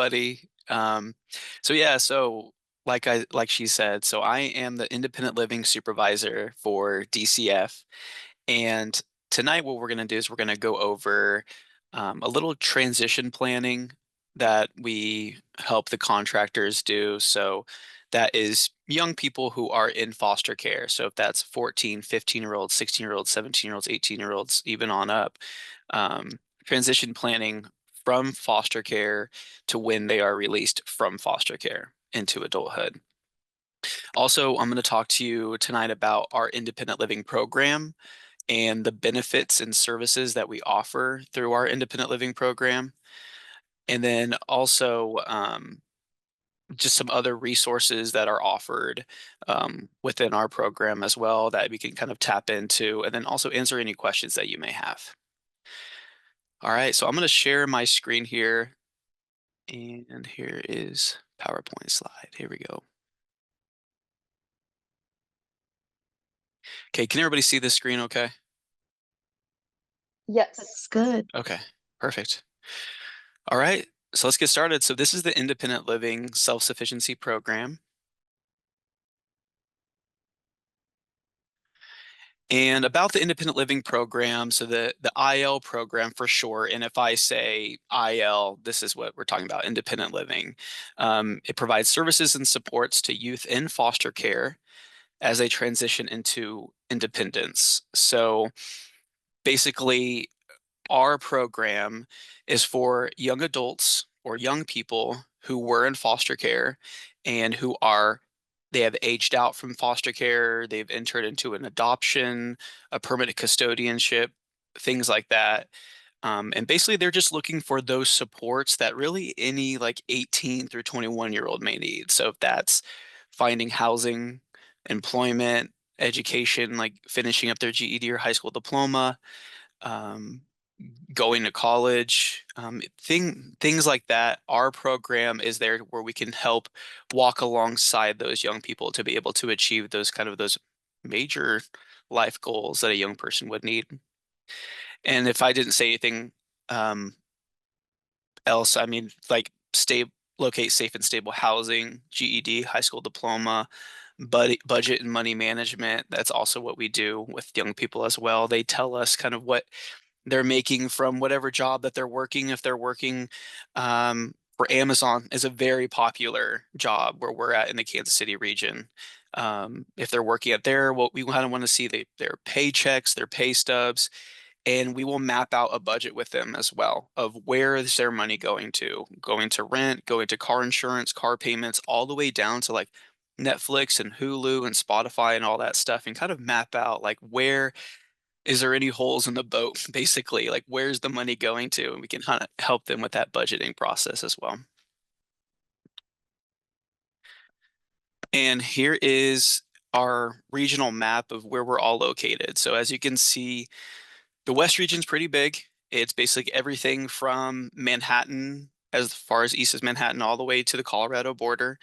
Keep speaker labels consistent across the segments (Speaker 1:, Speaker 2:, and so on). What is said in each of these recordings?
Speaker 1: everybody. So yeah, so like she said, so I am the independent living supervisor for DCF, and tonight what we're going to do is we're going to go over a little transition planning that we help the contractors do. So that is young people who are in foster care. So if that's 14, 15-year-olds, 16-year-olds, 17-year-olds, 18-year-olds, even on up, um, transition planning from foster care to when they are released from foster care into adulthood. Also, I'm going to talk to you tonight about our independent living program and the benefits and services that we offer through our independent living program. And then also just some other resources that are offered within our program as well that we can kind of tap into, and then also answer any questions that you may have. All right, so I'm going to share my screen here, and here is PowerPoint slide. Here we go. Okay, can everybody see this screen okay?
Speaker 2: Yes.
Speaker 3: That's good.
Speaker 1: Okay, perfect. All right, so let's get started. So this is the Independent Living Self-Sufficiency Program. And about the independent living program, so the IL program for short, and if I say IL, this is what we're talking about, independent living. It provides services and supports to youth in foster care as they transition into independence. So basically, our program is for young adults or young people who were in foster care and they have aged out from foster care, they've entered into an adoption, a permanent custodianship, things like that. And basically they're just looking for those supports that really any like 18 through 21-year-old may need. So if that's finding housing, employment, education, like finishing up their GED or high school diploma, um, going to college, things like that. Our program is there where we can help walk alongside those young people to be able to achieve those major life goals that a young person would need. And if I didn't say anything um, else, I mean, like locate safe and stable housing, GED, high school diploma, budget and money management. That's also what we do with young people as well. They tell us kind of what they're making from whatever job that they're working. If they're working for Amazon is a very popular job where we're at in the Kansas City region. If they're working at there, what we kind of want to see their paychecks, their pay stubs, and we will map out a budget with them as well of where is their money going to rent, going to car insurance, car payments, all the way down to like Netflix and Hulu and Spotify and all that stuff, and kind of map out like where is there any holes in the boat, basically, like where's the money going to? And we can kind of help them with that budgeting process as well. And here is our regional map of where we're all located. So as you can see, the West region's pretty big. It's basically everything from Manhattan, as far as east as Manhattan, all the way to the Colorado border.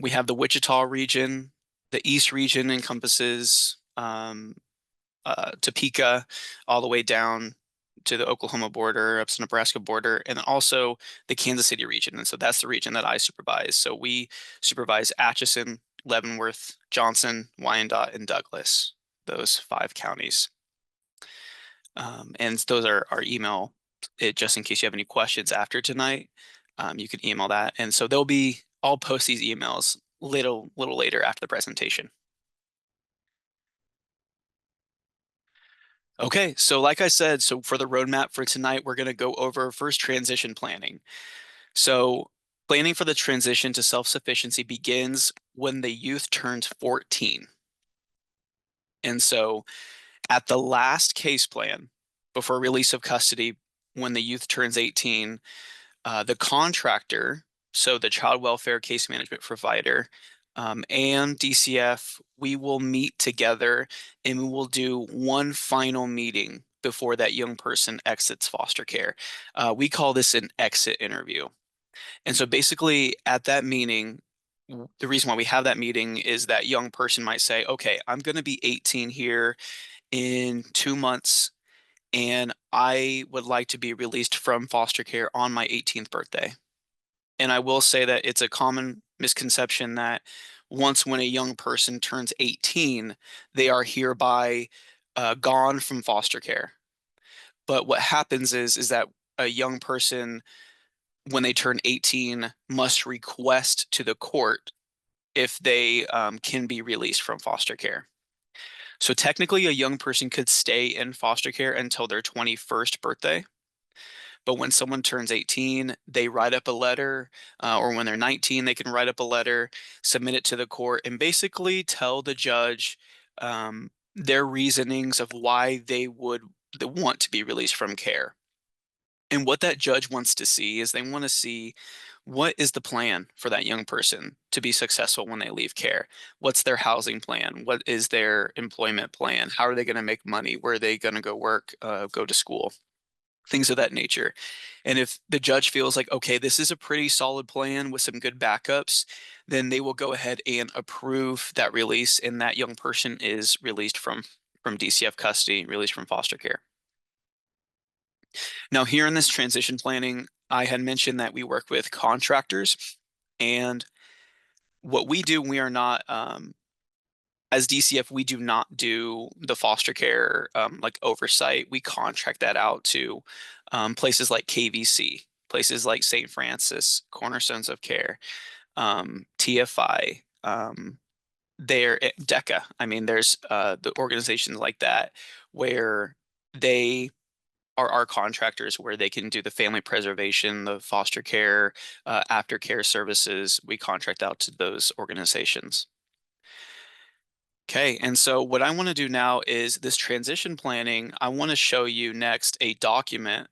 Speaker 1: We have the Wichita region. The East region encompasses Topeka, all the way down to the Oklahoma border, up to the Nebraska border, and then also the Kansas City region. And so that's the region that I supervise. So we supervise Atchison, Leavenworth, Johnson, Wyandotte, and Douglas, those 5 counties. And those are our email, just in case you have any questions after tonight, you can email that. And so I'll post these emails little later after the presentation. Okay, so like I said, so for the roadmap for tonight, we're going to go over first transition planning. So planning for the transition to self-sufficiency begins when the youth turns 14. And so at the last case plan, before release of custody, when the youth turns 18, the contractor, so the child welfare case management provider, and DCF, we will meet together and we will do one final meeting before that young person exits foster care. We call this an exit interview. And so basically at that meeting, the reason why we have that meeting is that young person might say, okay, I'm going to be 18 here in 2 months, and I would like to be released from foster care on my 18th birthday. And I will say that it's a common misconception that when a young person turns 18, they are hereby gone from foster care. But what happens is that a young person, when they turn 18, must request to the court if they can be released from foster care. So technically, a young person could stay in foster care until their 21st birthday. But when someone turns 18, they write up a letter, or when they're 19, they can write up a letter, submit it to the court, and basically tell the judge their reasonings of why they would want to be released from care. And what that judge wants to see is they want to see what is the plan for that young person to be successful when they leave care? What's their housing plan? What is their employment plan? How are they going to make money? Where are they going to go work, go to school? Things of that nature. And if the judge feels like, okay, this is a pretty solid plan with some good backups, then they will go ahead and approve that release, and that young person is released from DCF custody, released from foster care. Now, here in this transition planning, I had mentioned that we work with contractors, and what we do, we are not, as DCF, we do not do the foster care like oversight. We contract that out to places like KVC, places like St. Francis, Cornerstones of Care, TFI, there, DECA. I mean, there's the organizations like that where they are our contractors, where they can do the family preservation, the foster care, aftercare services. We contract out to those organizations. Okay, and so what I want to do now is this transition planning. I want to show you next a document.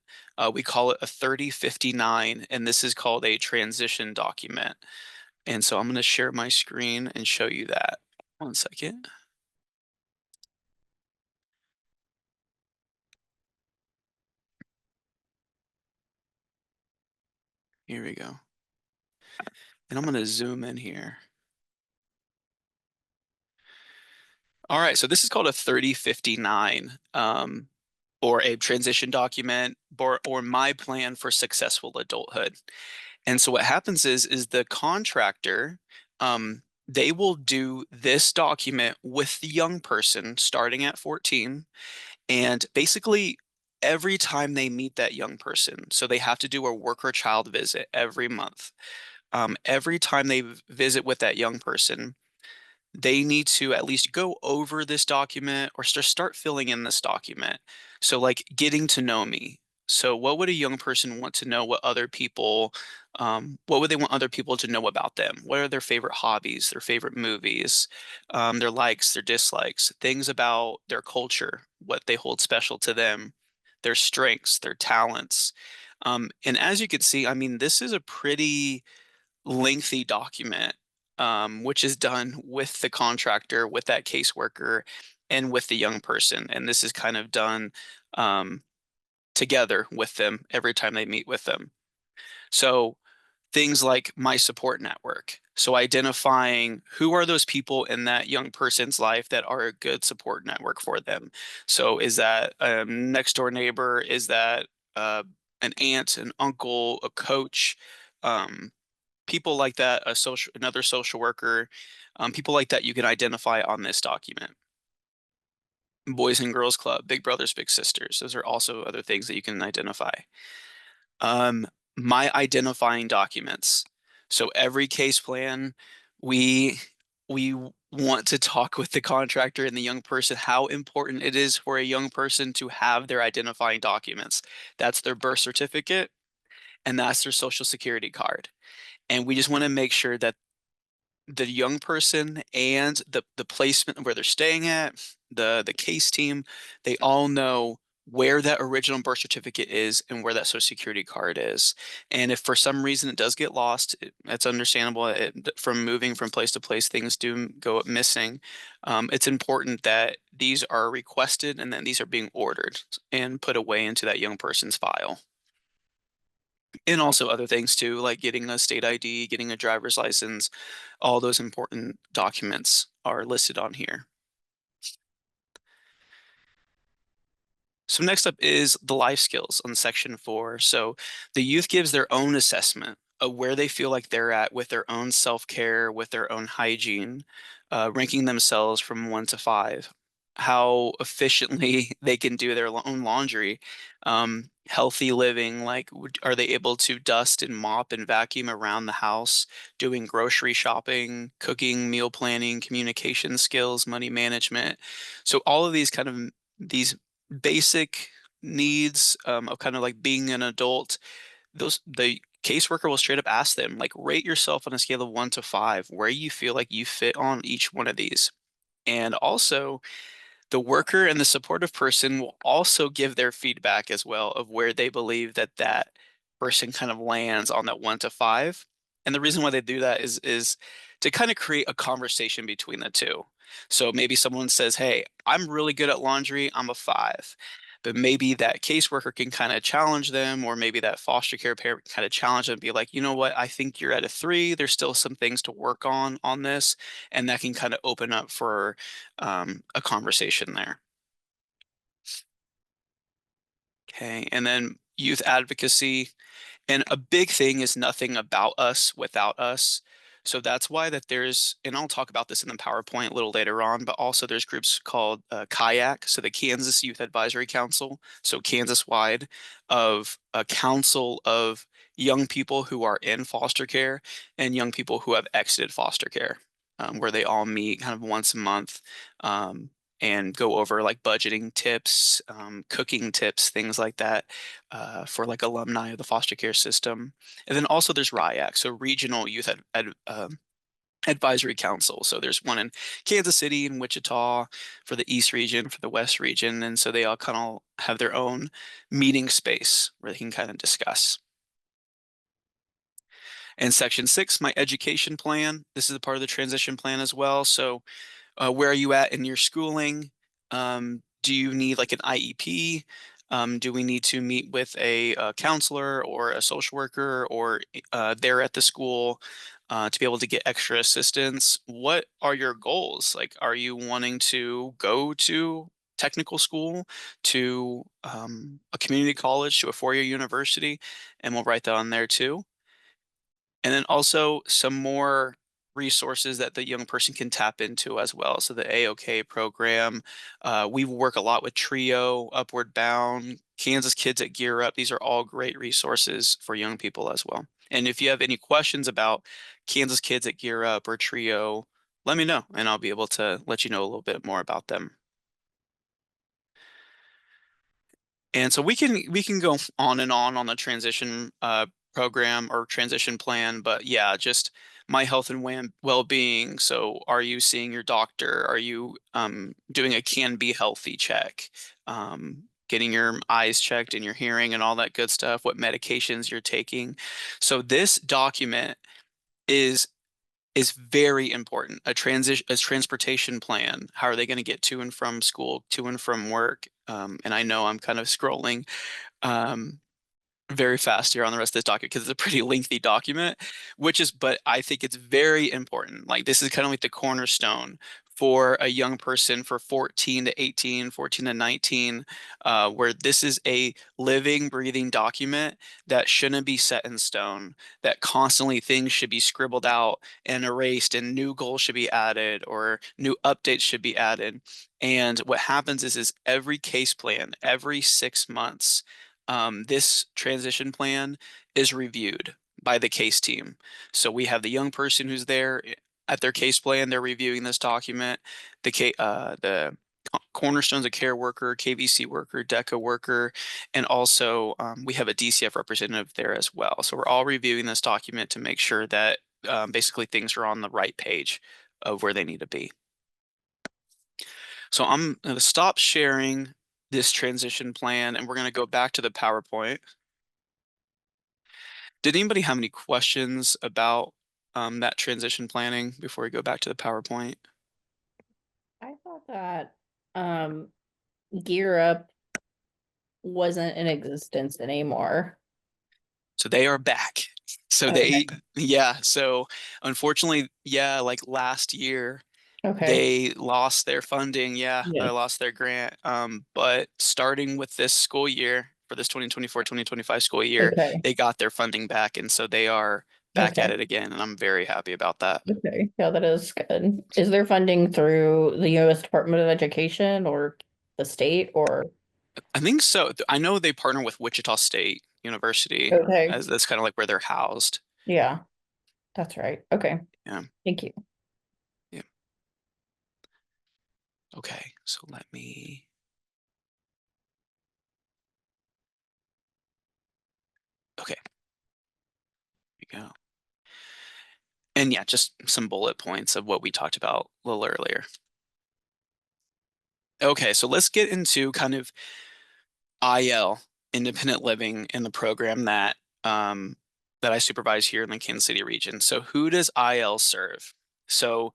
Speaker 1: We call it a 3059, and this is called a transition document. And so I'm going to share my screen and show you that. One second. Here we go. And I'm going to zoom in here. All right, so this is called a 3059, or a transition document, or my plan for successful adulthood. And so what happens is the contractor, they will do this document with the young person starting at 14, and basically every time they meet that young person. So they have to do a worker child visit every month. Every time they visit with that young person, they need to at least go over this document or start filling in this document. So, like, getting to know me. So what would a young person want to know what other people, what would they want other people to know about them? What are their favorite hobbies, their favorite movies, their likes, their dislikes, things about their culture, what they hold special to them, their strengths, their talents. And as you can see, I mean, this is a pretty lengthy document, which is done with the contractor, with that caseworker, and with the young person. And this is kind of done together with them every time they meet with them. So things like my support network. So identifying who are those people in that young person's life that are a good support network for them. So is that a next door neighbor? Is that an aunt, an uncle, a coach? People like that, another social worker, people like that you can identify on this document. Boys and Girls Club, Big Brothers, Big Sisters. Those are also other things that you can identify. Um, my identifying documents. So every case plan, we we want to talk with the contractor and the young person how important it is for a young person to have their identifying documents. That's their birth certificate and that's their social security card. And we just want to make sure that the young person and the placement where they're staying at, the case team, they all know where that original birth certificate is and where that social security card is. And if for some reason it does get lost, that's understandable. From moving from place to place, things do go missing. It's important that these are requested and that these are being ordered and put away into that young person's file. And also other things too, like getting a state ID, getting a driver's license, all those important documents are listed on here. So next up is the life skills on section 4. So the youth gives their own assessment where they feel like they're at with their own self-care, with their own hygiene, ranking themselves from 1 to 5, how efficiently they can do their own laundry, healthy living, like are they able to dust and mop and vacuum around the house, doing grocery shopping, cooking, meal planning, communication skills, money management. So all of these kind of these basic needs of kind of like being an adult, those the caseworker will straight up ask them, like, rate yourself on a scale of 1 to 5, where you feel like you fit on each one of these. And also, the worker and the supportive person will also give their feedback as well of where they believe that that person kind of lands on that 1 to 5. And the reason why they do that is to kind of create a conversation between the two. So maybe someone says, "Hey, I'm really good at laundry. I'm a 5." But maybe that caseworker can kind of challenge them, or maybe that foster care parent can kind of challenge them and be like, "You know what? I think you're at a 3. There's still some things to work on this." And that can kind of open up for a conversation there. Okay, and then youth advocacy. And a big thing is nothing about us without us. So that's why that there's, and I'll talk about this in the PowerPoint a little later on, but also there's groups called KAYAK, so the Kansas Youth Advisory Council, so Kansas-wide, of a council of young people who are in foster care and young people who have exited foster care, where they all meet kind of once a month. And go over like budgeting tips, cooking tips, things like that, for like alumni of the foster care system. And then also there's RIAC, so Regional Youth Advisory Council. So there's one in Kansas City and Wichita for the East region, for the West region. And so they all kind of have their own meeting space where they can kind of discuss. And section 6, my education plan. This is a part of the transition plan as well. So where are you at in your schooling? Do you need like an IEP? Do we need to meet with a counselor or a social worker or there at the school to be able to get extra assistance? What are your goals? Like, are you wanting to go to technical school, to a community college, to a 4-year university? And we'll write that on there too. And then also some more resources that the young person can tap into as well. So the AOK program, we work a lot with TRIO, Upward Bound, Kansas Kids at Gear Up. These are all great resources for young people as well. And if you have any questions about Kansas Kids at Gear Up or TRIO, let me know and I'll be able to let you know a little bit more about them. And so we can go on and on the transition program or transition plan, but yeah, just my health and well-being. So are you seeing your doctor? Are you doing a can be healthy check? Getting your eyes checked and your hearing and all that good stuff, what medications you're taking. So this document is is very important. A transportation plan. How are they going to get to and from school, to and from work? And I know I'm kind of scrolling um, very fast here on the rest of this document because it's a pretty lengthy document, but I think it's very important. Like this is kind of like the cornerstone for a young person for 14 to 18, 14 to 19, where this is a living, breathing document that shouldn't be set in stone, that constantly things should be scribbled out and erased and new goals should be added or new updates should be added. And what happens is every case plan, every 6 months, this transition plan is reviewed by the case team. So we have the young person who's there at their case plan, they're reviewing this document. The cornerstones of care worker, KVC worker, DECA worker, and also we have a DCF representative there as well. So we're all reviewing this document to make sure that basically things are on the right page of where they need to be. So I'm going to stop sharing this transition plan and we're going to go back to the PowerPoint. Did anybody have any questions about that transition planning before we go back to the PowerPoint?
Speaker 2: I thought that Gear Up wasn't in existence anymore.
Speaker 1: So they are back. So
Speaker 2: Okay.
Speaker 1: yeah. So unfortunately, yeah, like last year,
Speaker 2: Okay.
Speaker 1: they lost their funding. Yeah, they
Speaker 2: Yeah.
Speaker 1: lost their grant. But starting with this school year, for this 2024-2025 school year,
Speaker 2: Okay,
Speaker 1: they got their funding back, and so they are back at
Speaker 2: okay,
Speaker 1: it again, and I'm very happy about that.
Speaker 2: okay. Yeah, that is good. Is there funding through the U.S. Department of Education or the state or?
Speaker 1: I think so. I know they partner with Wichita State University,
Speaker 2: Okay,
Speaker 1: as that's kind of like where they're housed.
Speaker 2: yeah, that's right. Okay,
Speaker 1: Yeah.
Speaker 2: thank you.
Speaker 1: Yeah. Okay. So let me. Okay. Here we go. And yeah, just some bullet points of what we talked about a little earlier. Okay, so let's get into kind of IL, independent living, in the program that I supervise here in the Kansas City region. So who does IL serve? So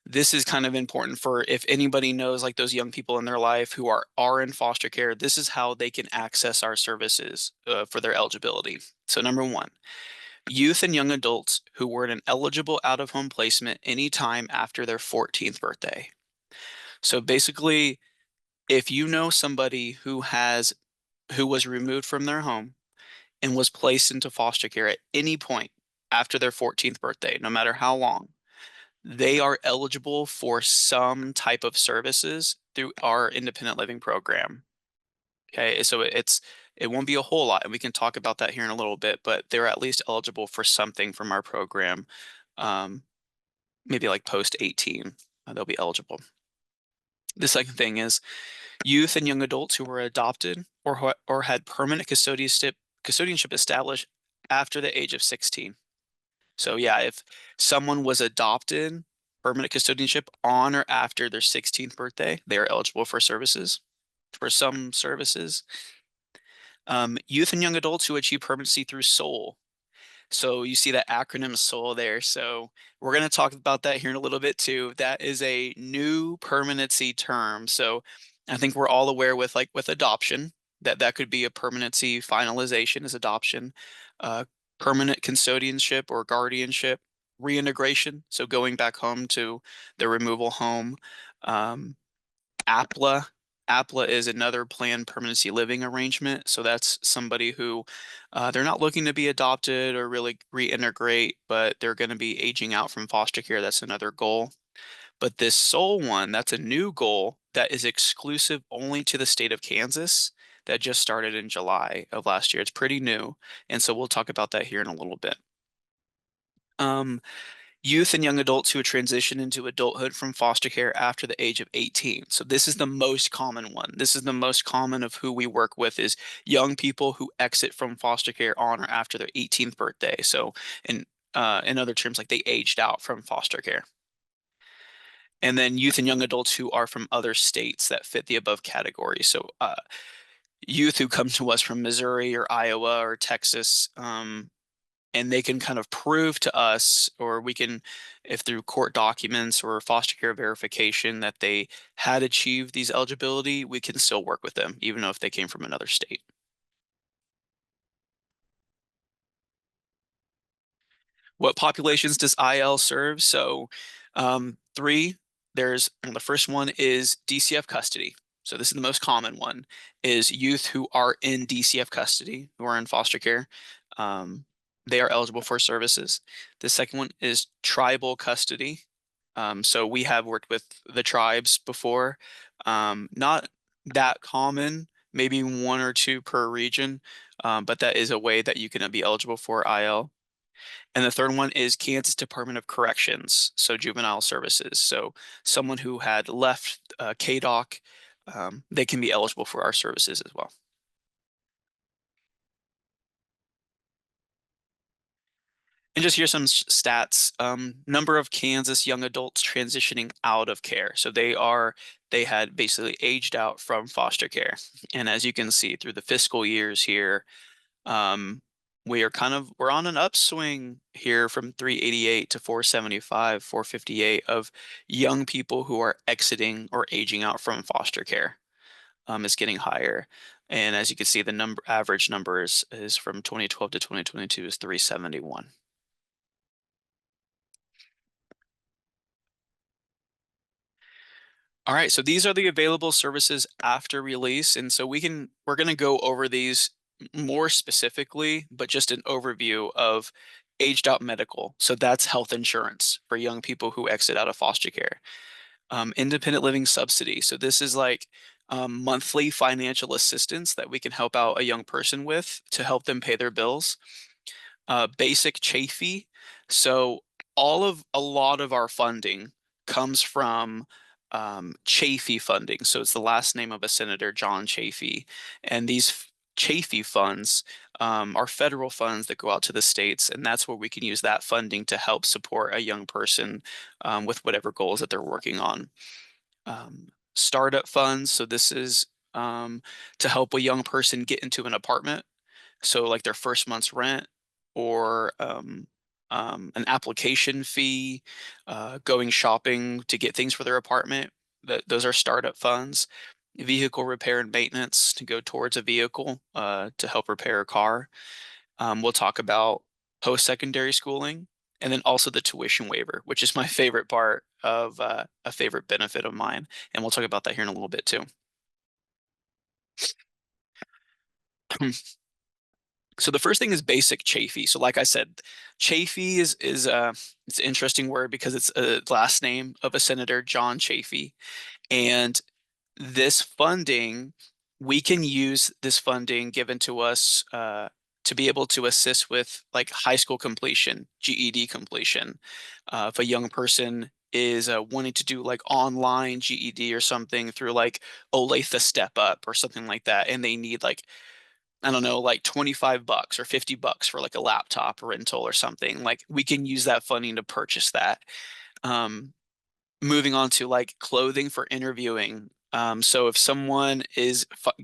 Speaker 1: this is kind of important for if anybody knows like those young people in their life who are in foster care, this is how they can access our services for their eligibility. So number one, youth and young adults who were in an eligible out-of-home placement anytime after their 14th birthday. So basically, if you know somebody who was removed from their home and was placed into foster care at any point after their 14th birthday, no matter how long, they are eligible for some type of services through our independent living program. Okay, so it won't be a whole lot, and we can talk about that here in a little bit, but they're at least eligible for something from our program. Um, Maybe like post 18, they'll be eligible. The second thing is youth and young adults who were adopted or had permanent custodianship established after the age of 16. So yeah, if someone was adopted, permanent custodianship on or after their 16th birthday, they are eligible for services, for some services. Youth and young adults who achieve permanency through SOUL. So you see that acronym SOUL there. So we're going to talk about that here in a little bit too. That is a new permanency term. So I think we're all aware with like with adoption that could be a permanency finalization is adoption, uh, permanent custodianship or guardianship, reintegration. So going back home to the removal home, um, APLA. APLA is another planned permanency living arrangement. So that's somebody who they're not looking to be adopted or really reintegrate, but they're going to be aging out from foster care. That's another goal. But this sole one, that's a new goal that is exclusive only to the state of Kansas that just started in July of last year. It's pretty new. And so we'll talk about that here in a little bit. Um, Youth and young adults who transition into adulthood from foster care after the age of 18. So this is the most common one. This is the most common of who we work with is young people who exit from foster care on or after their 18th birthday. So in other terms, like they aged out from foster care. And then youth and young adults who are from other states that fit the above category. So youth who come to us from Missouri or Iowa or Texas, and they can kind of prove to us, or we can, if through court documents or foster care verification that they had achieved these eligibility, we can still work with them, even though if they came from another state. What populations does IL serve? So three, the first one is DCF custody. So this is the most common one, is youth who are in DCF custody, who are in foster care. Um, they are eligible for services. The second one is tribal custody. So we have worked with the tribes before. Not that common, maybe one or two per region, but that is a way that you can be eligible for IL. And the third one is Kansas Department of Corrections, so juvenile services. So someone who had left KDOC, they can be eligible for our services as well. And just here's some stats. Number of Kansas young adults transitioning out of care. So they had basically aged out from foster care. And as you can see through the fiscal years here, um, we're on an upswing here from 388 to 475, 458 of young people who are exiting or aging out from foster care. Is getting higher. And as you can see, the average number is from 2012 to 2022 is 371. All right, so these are the available services after release, and so we're going to go over these more specifically, but just an overview of aged out medical. So that's health insurance for young people who exit out of foster care. Independent living subsidy. So this is like monthly financial assistance that we can help out a young person with to help them pay their bills. Basic Chafee. So a lot of our funding comes from Chafee funding. So it's the last name of a senator, John Chafee. And these Chafee funds are federal funds that go out to the states, and that's where we can use that funding to help support a young person with whatever goals that they're working on. Startup funds. So this is to help a young person get into an apartment. So like their first month's rent or an application fee, going shopping to get things for their apartment. Those are startup funds. Vehicle repair and maintenance to go towards a vehicle to help repair a car. We'll talk about post-secondary schooling and then also the tuition waiver, which is my favorite part of a favorite benefit of mine. And we'll talk about that here in a little bit too. So the first thing is basic Chafee. So like I said, Chafee is it's an interesting word because it's a last name of a senator, John Chafee. And this funding, we can use this funding given to us to be able to assist with like high school completion, GED completion. If a young person is wanting to do like online GED or something through like Olathe Step Up or something like that, and they need like I don't know, like 25 bucks or 50 bucks for like a laptop rental or something. Like we can use that funding to purchase that. Um, Moving on to like clothing for interviewing. So if someone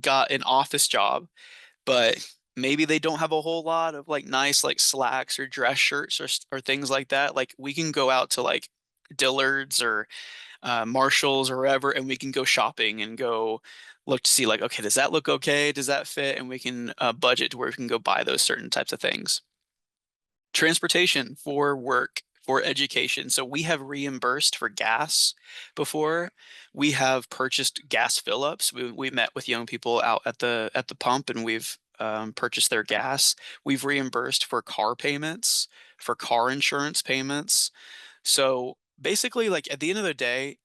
Speaker 1: got an office job, but maybe they don't have a whole lot of like nice like slacks or dress shirts or things like that, like we can go out to like Dillard's or Marshalls or wherever, and we can go shopping and go look to see like, okay, does that look okay? Does that fit? And we can budget to where we can go buy those certain types of things. Transportation for work, for education. So we have reimbursed for gas before. We have purchased gas fill-ups. We met with young people out at the pump and we've purchased their gas. We've reimbursed for car payments, for car insurance payments. So basically, like at the end of the day,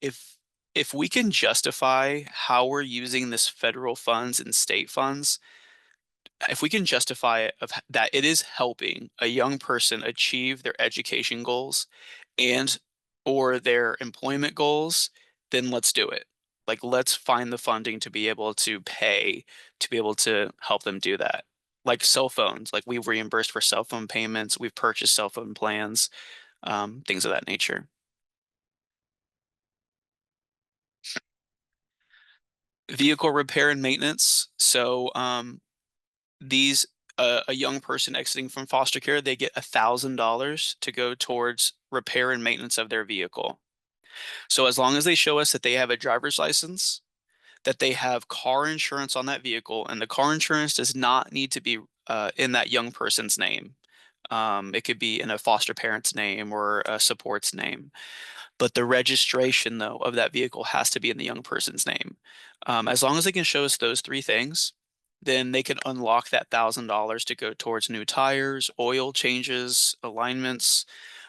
Speaker 1: if we can justify how we're using this federal funds and state funds, if we can justify it that it is helping a young person achieve their education goals and or their employment goals, then let's do it. Like let's find the funding to be able to pay to be able to help them do that. Like cell phones, like we've reimbursed for cell phone payments, we've purchased cell phone plans, things of that nature. Vehicle repair and maintenance. So these a young person exiting from foster care, they get $1,000 to go towards repair and maintenance of their vehicle. So as long as they show us that they have a driver's license, that they have car insurance on that vehicle, and the car insurance does not need to be in that young person's name. It could be in a foster parent's name or a support's name. But the registration, though, of that vehicle has to be in the young person's name. As long as they can show us those three things, then they can unlock that $1,000 to go towards new tires, oil changes, alignments,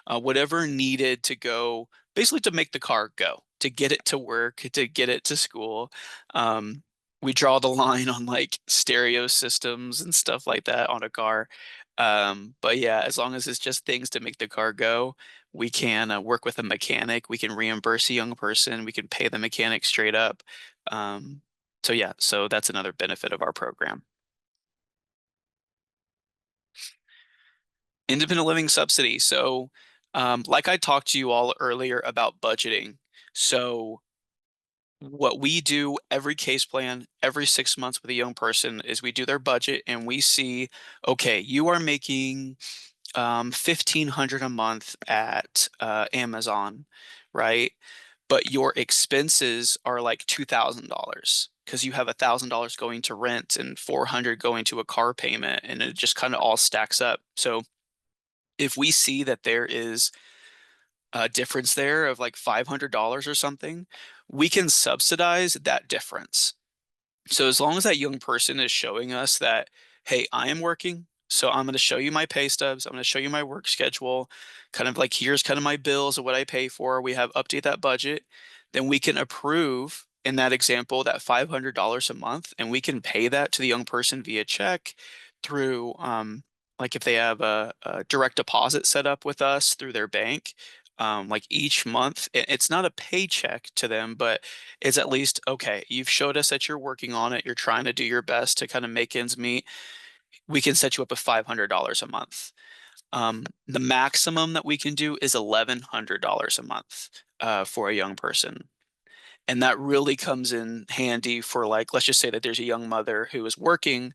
Speaker 1: whatever needed to go, basically to make the car go, to get it to work, to get it to school. Um, we draw the line on like stereo systems and stuff like that on a car. But yeah, as long as it's just things to make the car go, we can work with a mechanic. We can reimburse a young person. We can pay the mechanic straight up. So yeah, so that's another benefit of our program. Independent living subsidy. So, like I talked to you all earlier about budgeting. So, what we do every case plan, every 6 months with a young person is we do their budget and we see, okay, you are making 1,500 a month at Amazon, right? But your expenses are like $2,000 because you have $1,000 going to rent and 400 going to a car payment, and it just kind of all stacks up. So if we see that there is a difference there of like $500 or something, we can subsidize that difference. So as long as that young person is showing us that, hey, I am working, so I'm going to show you my pay stubs, I'm going to show you my work schedule, kind of like here's kind of my bills of what I pay for, we have update that budget, then we can approve in that example that $500 a month, and we can pay that to the young person via check through like if they have a direct deposit set up with us through their bank. Like each month, it's not a paycheck to them, but is at least, okay, you've showed us that you're working on it. You're trying to do your best to kind of make ends meet. We can set you up with $500 a month. The maximum that we can do is $1,100 a month for a young person. And that really comes in handy for, like, let's just say that there's a young mother who is working,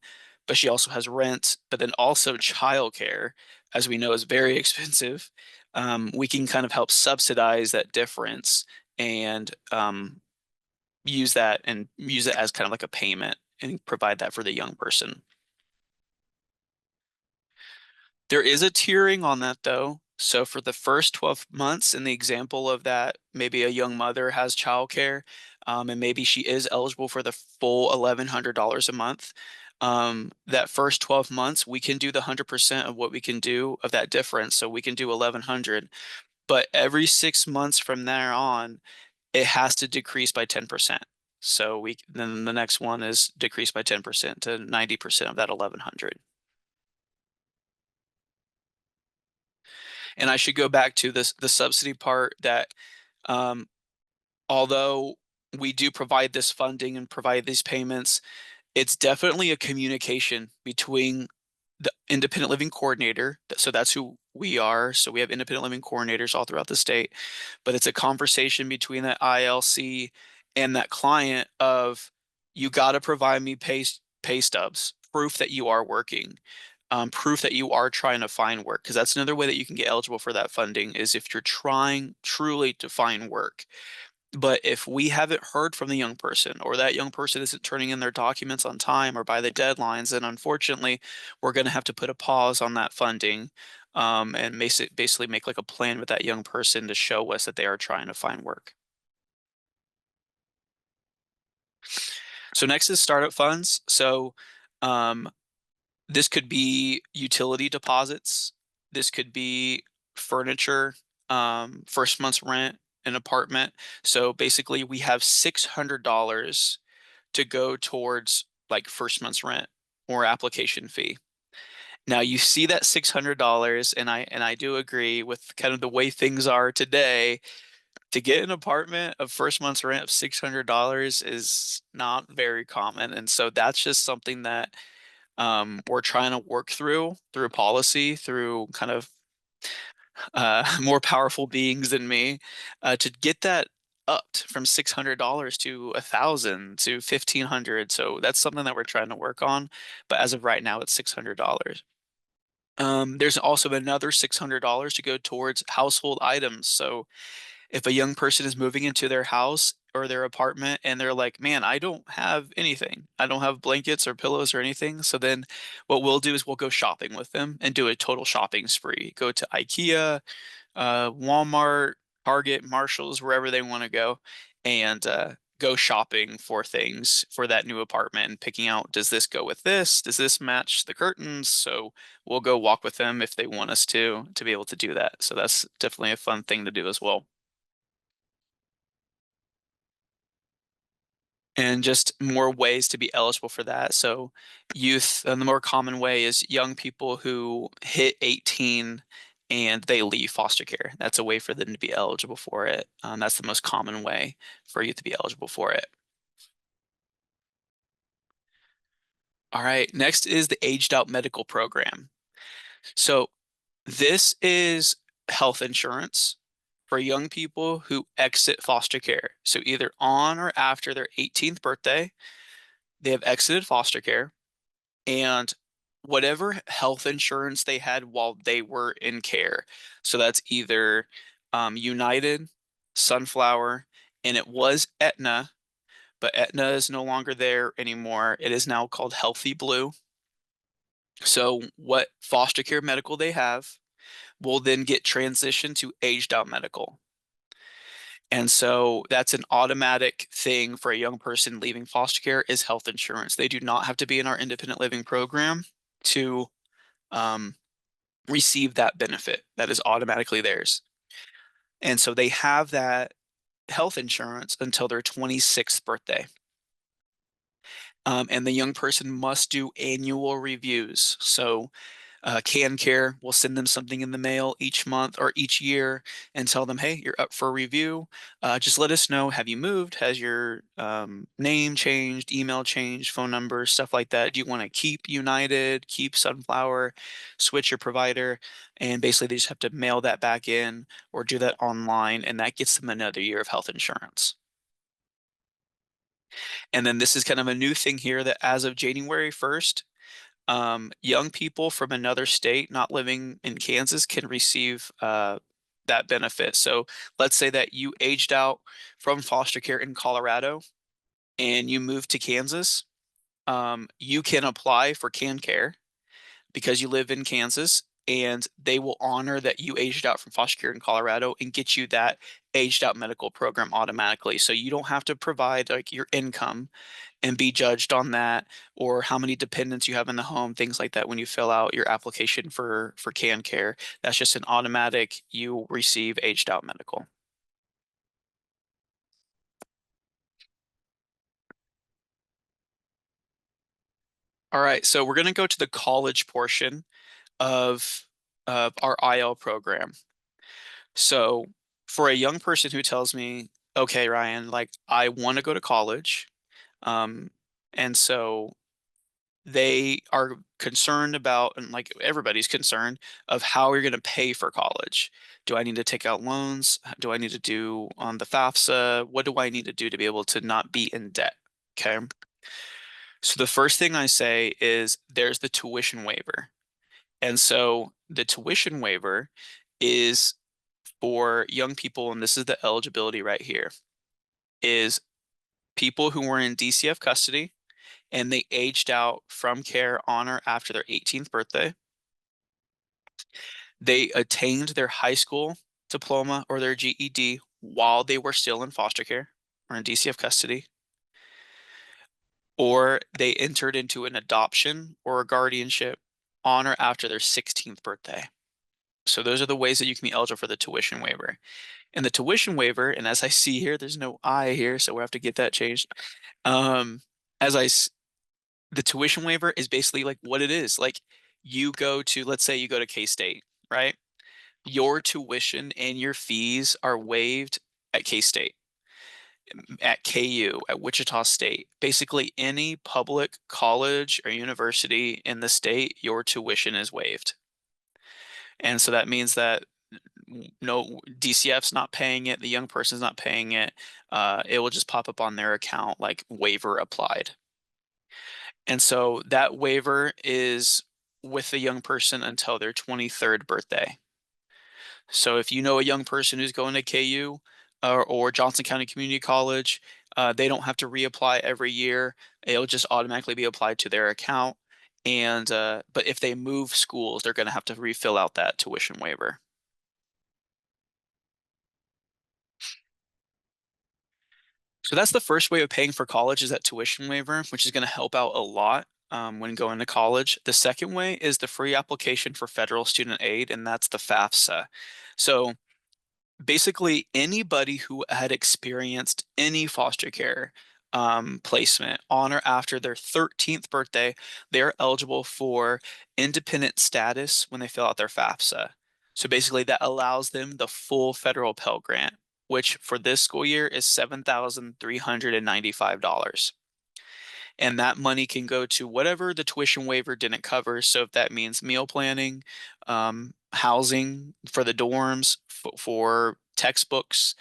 Speaker 1: but she also has rent, but then also childcare, as we know, is very expensive. We can kind of help subsidize that difference and use it as kind of like a payment and provide that for the young person. There is a tiering on that though. So for the first 12 months in the example of that, maybe a young mother has childcare, and maybe she is eligible for the full $1,100 a month. That first 12 months, we can do the 100% of what we can do of that difference. So we can do 1,100, but every 6 months from there on, it has to decrease by 10%. So then the next one is decreased by 10% to 90% of that 1,100. And I should go back to the subsidy part that um, although we do provide this funding and provide these payments, it's definitely a communication between the independent living coordinator. So that's who we are. So we have independent living coordinators all throughout the state, but it's a conversation between that ILC and that client of you got to provide me pay stubs, proof that you are working, proof that you are trying to find work. Because that's another way that you can get eligible for that funding is if you're trying truly to find work. But if we haven't heard from the young person or that young person isn't turning in their documents on time or by the deadlines, then unfortunately, we're going to have to put a pause on that funding and basically make like a plan with that young person to show us that they are trying to find work. So next is startup funds. So um, this could be utility deposits. This could be furniture, first month's rent, an apartment. So basically, we have $600 to go towards like first month's rent or application fee. Now you see that $600, and I do agree with kind of the way things are today. To get an apartment of first month's rent of $600 is not very common, and so that's just something that we're trying to work through policy, through kind of more powerful beings than me, to get that upped from $600 to 1,000 to 1,500. So that's something that we're trying to work on. But as of right now, it's $600. There's also another $600 to go towards household items. So if a young person is moving into their house or their apartment and they're like, man, I don't have anything. I don't have blankets or pillows or anything. So then what we'll do is we'll go shopping with them and do a total shopping spree. Go to IKEA, Walmart, Target, Marshalls, wherever they want to go, and go shopping for things for that new apartment and picking out, does this go with this? Does this match the curtains? So we'll go walk with them if they want us to be able to do that. So that's definitely a fun thing to do as well. And just more ways to be eligible for that. So youth, and the more common way is young people who hit 18 and they leave foster care. That's a way for them to be eligible for it. That's the most common way for youth to be eligible for it. All right, next is the aged out medical program. So this is health insurance for young people who exit foster care. So either on or after their 18th birthday, they have exited foster care, and whatever health insurance they had while they were in care. So that's either United, Sunflower, and it was Aetna, but Aetna is no longer there anymore. It is now called Healthy Blue. So what foster care medical they have will then get transitioned to aged out medical. And so that's an automatic thing for a young person leaving foster care is health insurance. They do not have to be in our independent living program to um, receive that benefit. That is automatically theirs. And so they have that health insurance until their 26th birthday. And the young person must do annual reviews. So KCART will send them something in the mail each month or each year and tell them, hey, you're up for a review. Just let us know. Have you moved? Has your name changed, email changed, phone number, stuff like that? Do you want to keep United, keep Sunflower, switch your provider? And basically, they just have to mail that back in or do that online, and that gets them another year of health insurance. And then this is kind of a new thing here that as of January 1st, young people from another state not living in Kansas can receive that benefit. So let's say that you aged out from foster care in Colorado and you moved to Kansas. You can apply for CanCare because you live in Kansas, and they will honor that you aged out from foster care in Colorado and get you that aged out medical program automatically. So you don't have to provide like your income and be judged on that, or how many dependents you have in the home, things like that when you fill out your application for CanCare. That's just an automatic, you receive aged out medical. All right, so we're going to go to the college portion of our IL program. So for a young person who tells me, okay, Ryan, like I want to go to college, um, and so they are concerned about, and like everybody's concerned, of how you're going to pay for college. Do I need to take out loans? Do I need to do on the FAFSA? What do I need to do to be able to not be in debt? Okay. So the first thing I say is there's the tuition waiver. And so the tuition waiver is for young people, and this is the eligibility right here, is people who were in DCF custody and they aged out from care on or after their 18th birthday. They attained their high school diploma or their GED while they were still in foster care or in DCF custody, or they entered into an adoption or a guardianship on or after their 16th birthday. So those are the ways that you can be eligible for the tuition waiver. And the tuition waiver, and as I see here, there's no I here, so we have to get that changed. Um, as I the tuition waiver is basically like what it is. Like you go to, let's say you go to K-State, right? Your tuition and your fees are waived at K-State, at KU, at Wichita State. Basically, any public college or university in the state, your tuition is waived. And so that means that no DCF's not paying it, the young person's not paying it. It will just pop up on their account like waiver applied. And so that waiver is with the young person until their 23rd birthday. So if you know a young person who's going to KU or Johnson County Community College, they don't have to reapply every year. It'll just automatically be applied to their account. And but if they move schools, they're going to have to refill out that tuition waiver. So that's the first way of paying for college is that tuition waiver, which is going to help out a lot when going to college. The second way is the free application for federal student aid, and that's the FAFSA. So basically, anybody who had experienced any foster care placement on or after their 13th birthday, they're eligible for independent status when they fill out their FAFSA. So basically, that allows them the full federal Pell Grant, which for this school year is $7,395. And that money can go to whatever the tuition waiver didn't cover. So if that means meal planning, housing for the dorms, for textbooks,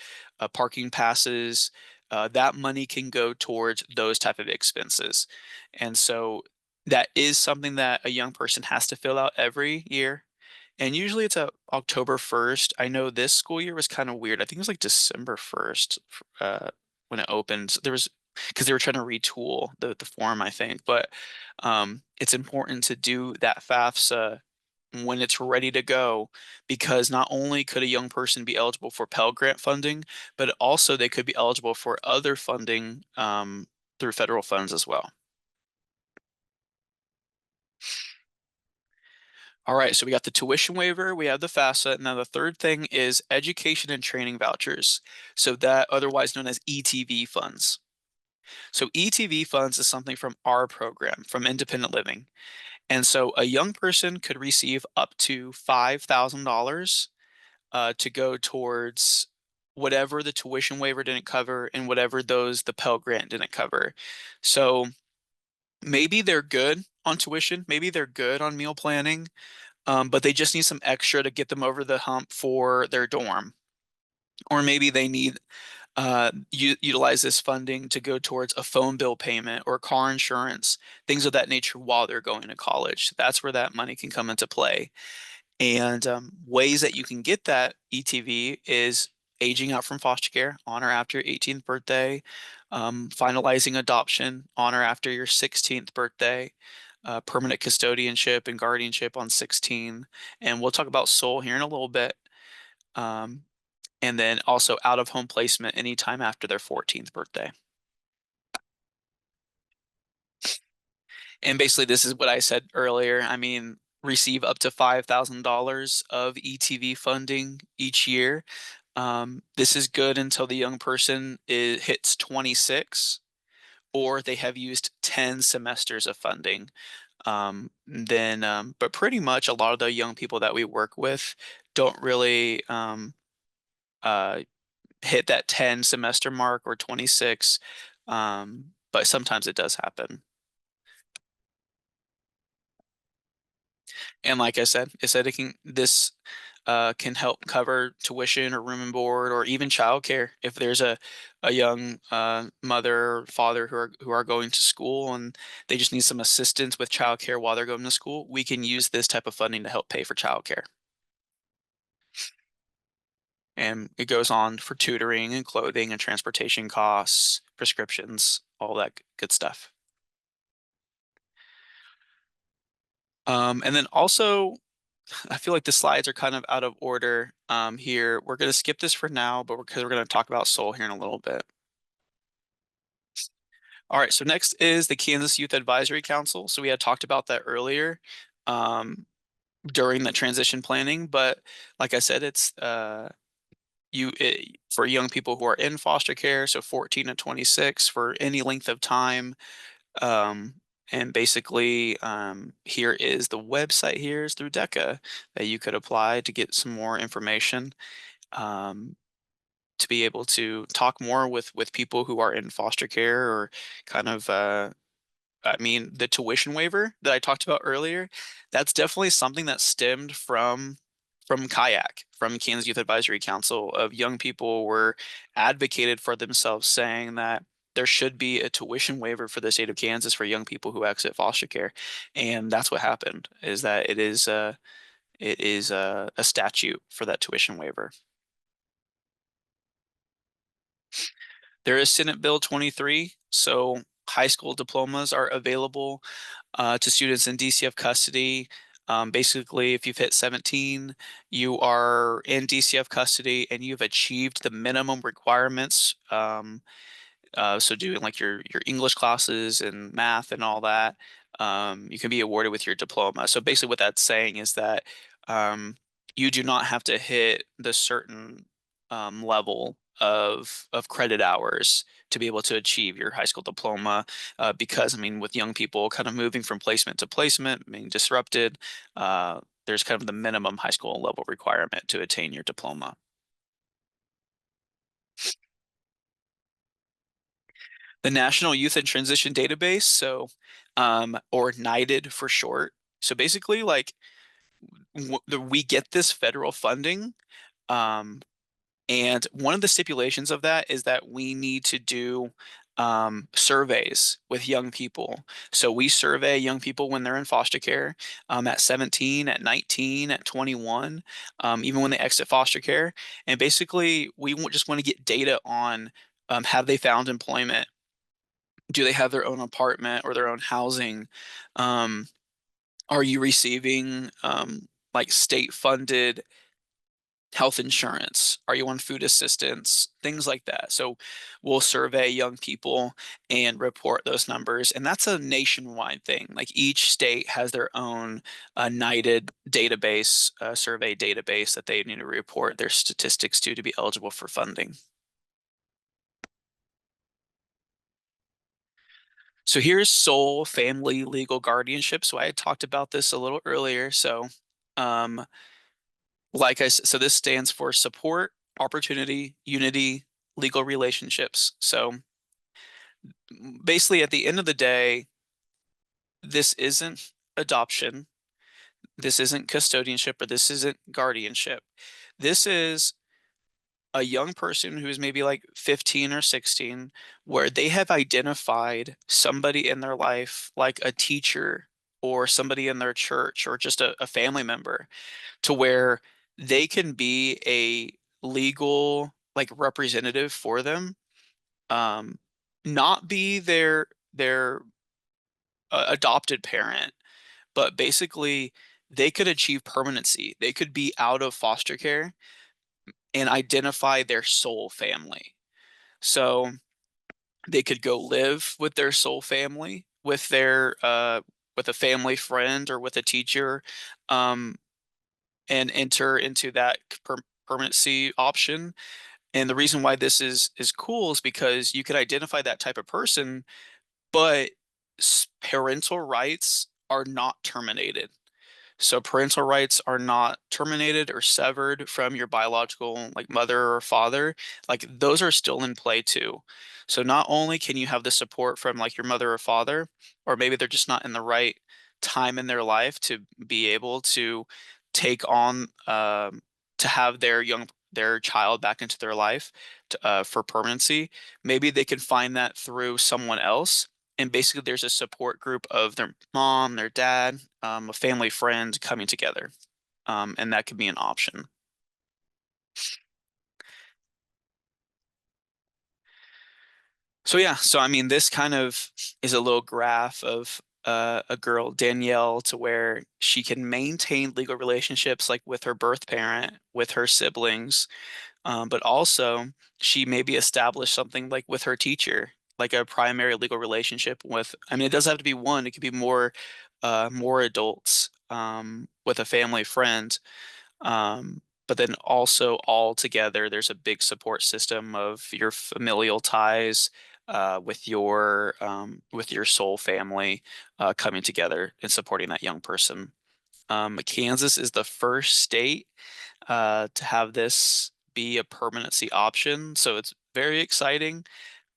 Speaker 1: parking passes, that money can go towards those type of expenses. And so that is something that a young person has to fill out every year. And usually it's October 1st. I know this school year was kind of weird. I think it was like December 1st when it opened. There was because they were trying to retool the form, I think. But it's important to do that FAFSA when it's ready to go, because not only could a young person be eligible for Pell Grant funding, but also they could be eligible for other funding through federal funds as well. All right, so we got the tuition waiver, we have the FAFSA. Now the third thing is education and training vouchers. So that otherwise known as ETV funds. So ETV funds is something from our program, from Independent Living. And so a young person could receive up to $5,000 to go towards whatever the tuition waiver didn't cover and whatever the Pell Grant didn't cover. So maybe they're good on tuition, maybe they're good on meal planning, but they just need some extra to get them over the hump for their dorm. Or maybe they need utilize this funding to go towards a phone bill payment or car insurance, things of that nature while they're going to college. That's where that money can come into play. And ways that you can get that ETV is aging out from foster care on or after your 18th birthday, finalizing adoption on or after your 16th birthday, permanent custodianship and guardianship on 16. And we'll talk about SOL here in a little bit. And then also out of home placement anytime after their 14th birthday. And basically, this is what I said earlier. I mean, receive up to $5,000 of ETV funding each year. This is good until the young person hits 26 or they have used 10 semesters of funding. But pretty much a lot of the young people that we work with don't really uh, hit that 10 semester mark or 26, but sometimes it does happen. And like I said, this can help cover tuition or room and board or even childcare if there's a young mother or father who are going to school and they just need some assistance with childcare while they're going to school. We can use this type of funding to help pay for childcare. And it goes on for tutoring and clothing and transportation costs, prescriptions, all that good stuff. And then also, I feel like the slides are kind of out of order here. We're going to skip this for now, but because we're going to talk about SOL here in a little bit. All right, so next is the Kansas Youth Advisory Council. So we had talked about that earlier during the transition planning, but like I said, it's for young people who are in foster care, so 14 to 26 for any length of time. And basically, here is the website here is through DECA that you could apply to get some more information, to be able to talk more with people who are in foster care or kind of I mean, the tuition waiver that I talked about earlier, that's definitely something that stemmed from KAYAK, from Kansas Youth Advisory Council, of young people were advocated for themselves, saying that there should be a tuition waiver for the state of Kansas for young people who exit foster care. And that's what happened, is that it is a statute for that tuition waiver. There is Senate Bill 23, so high school diplomas are available to students in DCF custody. Basically, if you've hit 17, you are in DCF custody and you've achieved the minimum requirements. So doing like your English classes and math and all that, you can be awarded with your diploma. So basically what that's saying is that you do not have to hit the certain level of credit hours to be able to achieve your high school diploma, because I mean, with young people kind of moving from placement to placement, being disrupted, there's kind of the minimum high school level requirement to attain your diploma. The National Youth and Transition Database, so or NYDID for short. So basically, like we get this federal funding, um, and one of the stipulations of that is that we need to do surveys with young people. So we survey young people when they're in foster care, at 17, at 19, at 21, even when they exit foster care. And basically, we just want to get data on have they found employment? Do they have their own apartment or their own housing? Are you receiving like state-funded health insurance? Are you on food assistance? Things like that. So we'll survey young people and report those numbers. And that's a nationwide thing. Like each state has their own NIDed database, survey database that they need to report their statistics to be eligible for funding. So here's sole family legal guardianship. So I had talked about this a little earlier. So um, like I said, so this stands for support, opportunity, unity, legal relationships. So basically, at the end of the day, this isn't adoption, this isn't custodianship, or this isn't guardianship. This is a young person who is maybe like 15 or 16, where they have identified somebody in their life, like a teacher or somebody in their church or just a family member, to where they can be a legal like representative for them, um, not be their adopted parent, but basically they could achieve permanency. They could be out of foster care and identify their soul family. So they could go live with their soul family, with a family friend or with a teacher, um, and enter into that permanency option. And the reason why this is cool is because you could identify that type of person, but parental rights are not terminated. So parental rights are not terminated or severed from your biological like mother or father. Like those are still in play too. So not only can you have the support from like your mother or father, or maybe they're just not in the right time in their life to be able to take on to have their child back into their life for permanency. Maybe they can find that through someone else, and basically there's a support group of their mom, their dad, a family friend coming together, and that could be an option. So yeah, so I mean, this kind of is a little graph of a girl, Danielle, to where she can maintain legal relationships like with her birth parent, with her siblings, but also she maybe established something like with her teacher, like a primary legal relationship with, I mean, it doesn't have to be one, it could be more adults, with a family friend. But then also all together, there's a big support system of your familial ties, with your soul family, coming together and supporting that young person. Kansas is the first state to have this be a permanency option. So it's very exciting.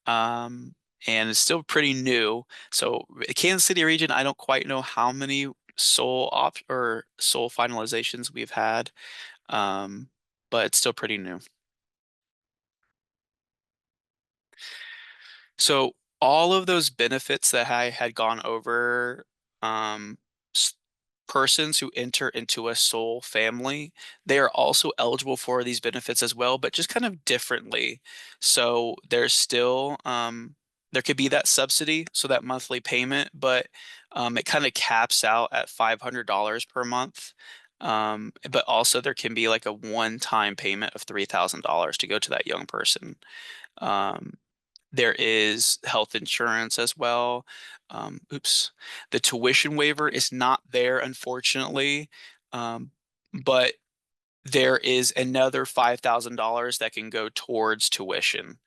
Speaker 1: Um, and it's still pretty new. So Kansas City region, I don't quite know how many soul finalizations we've had. Um, but it's still pretty new. So all of those benefits that I had gone over, um, s- persons who enter into a soul family, they are also eligible for these benefits as well, but just kind of differently. So there's still, there could be that subsidy, so that monthly payment, but it kind of caps out at $500 per month. But also there can be like a one-time payment of $3,000 to go to that young person. Um, there is health insurance as well. Oops. The tuition waiver is not there, unfortunately. Um, but there is another $5,000 that can go towards tuition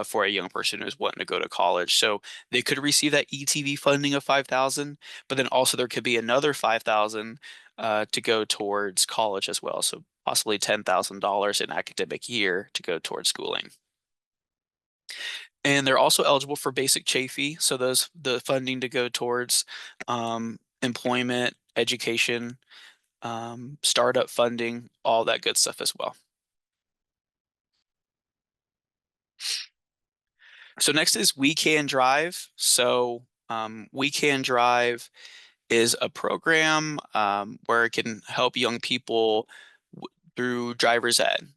Speaker 1: for a young person who's wanting to go to college. So they could receive that ETV funding of 5,000, but then also there could be another 5,000 to go towards college as well. So possibly $10,000 in academic year to go towards schooling. And they're also eligible for basic chafee, so those the funding to go towards employment, education, startup funding, all that good stuff as well. So next is We Can Drive. So We Can Drive is a program where it can help young people through driver's ed.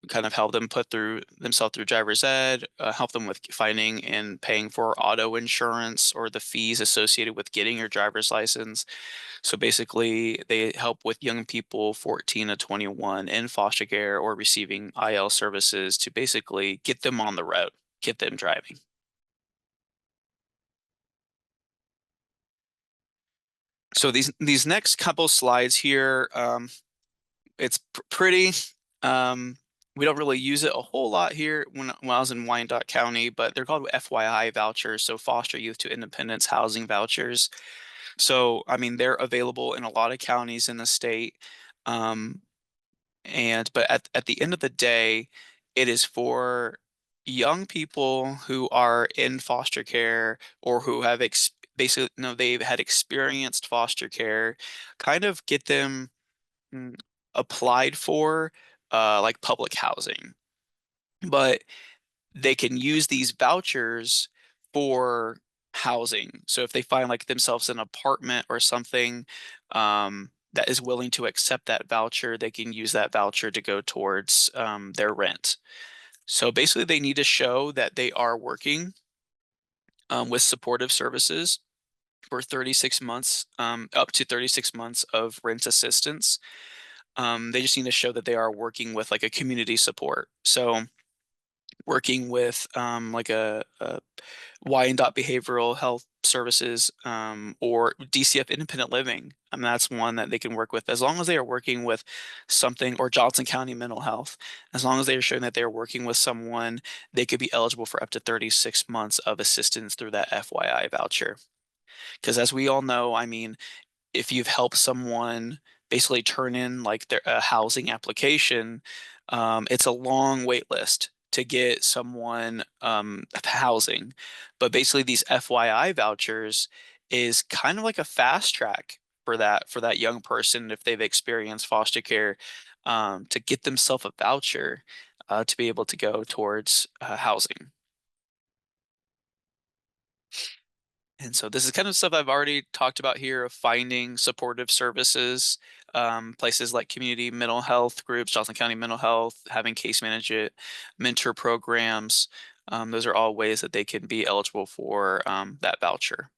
Speaker 1: kind of help them put through themselves through driver's ed, help them with finding and paying for auto insurance or the fees associated with getting your driver's license. So basically, they help with young people 14 to 21 in foster care or receiving IL services to basically get them on the road, get them driving. So these next couple slides here, it's pretty. Um, we don't really use it a whole lot here when I was in Wyandotte County, but they're called FYI vouchers, so Foster Youth to Independence Housing Vouchers. So, I mean, they're available in a lot of counties in the state. Um, but at the end of the day, it is for young people who are in foster care or who have basically, no, they've had experienced foster care, kind of get them mm, applied for like public housing. But they can use these vouchers for housing. So if they find like themselves an apartment or something that is willing to accept that voucher, they can use that voucher to go towards their rent. So basically, they need to show that they are working with supportive services for 36 months, up to 36 months of rent assistance. They just need to show that they are working with like a community support. So working with like a Wyandotte Behavioral Health Services or DCF Independent Living. I mean, that's one that they can work with as long as they are working with something, or Johnson County Mental Health. As long as they are showing that they're working with someone, they could be eligible for up to 36 months of assistance through that FYI voucher. Because as we all know, I mean, if you've helped someone basically turn in like their a housing application, it's a long wait list to get someone housing. But basically, these FYI vouchers is kind of like a fast track for that young person if they've experienced foster care to get themselves a voucher to be able to go towards housing. And so this is kind of stuff I've already talked about here of finding supportive services, places like community mental health groups, Johnson County Mental Health, having case management, mentor programs. Those are all ways that they can be eligible for that voucher,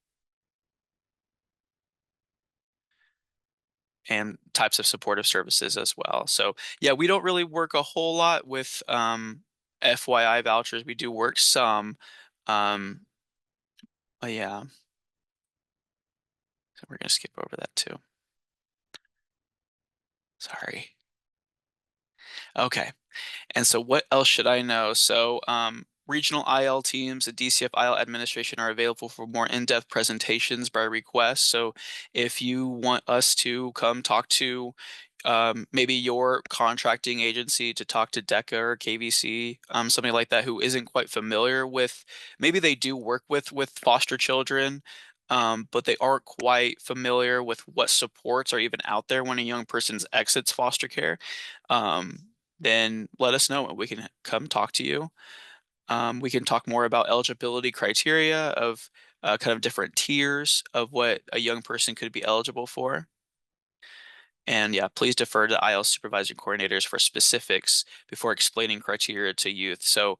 Speaker 1: and types of supportive services as well. So yeah, we don't really work a whole lot with FYI vouchers. We do work some, um, but yeah, so we're gonna skip over that too. Sorry. Okay. And so what else should I know? So regional IL teams, the DCF IL administration are available for more in-depth presentations by request. So if you want us to come talk to maybe your contracting agency to talk to DECA or KVC, somebody like that who isn't quite familiar with, maybe they do work with foster children, but they aren't quite familiar with what supports are even out there when a young person exits foster care. Um, then let us know and we can come talk to you. We can talk more about eligibility criteria of kind of different tiers of what a young person could be eligible for. And yeah, please defer to IL supervising coordinators for specifics before explaining criteria to youth. So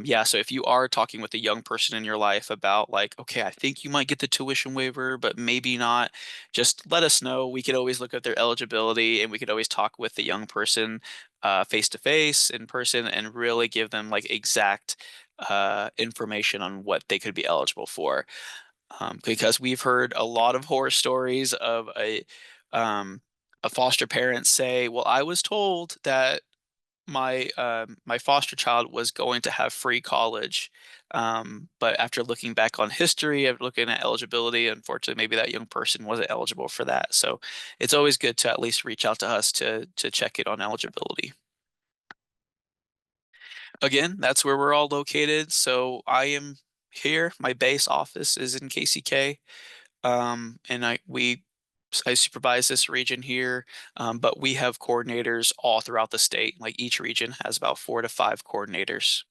Speaker 1: yeah, so if you are talking with a young person in your life about like, okay, I think you might get the tuition waiver, but maybe not, just let us know. We could always look at their eligibility and we could always talk with the young person face to face in person and really give them like exact information on what they could be eligible for. Because we've heard a lot of horror stories of um, a foster parent say, "Well, I was told that my foster child was going to have free college, but after looking back on history of looking at eligibility, unfortunately, maybe that young person wasn't eligible for that. So it's always good to at least reach out to us to check it on eligibility. Again, that's where we're all located. So I am here. My base office is in KCK. And I supervise this region here, but we have coordinators all throughout the state. Like each region has about 4 to 5 coordinators.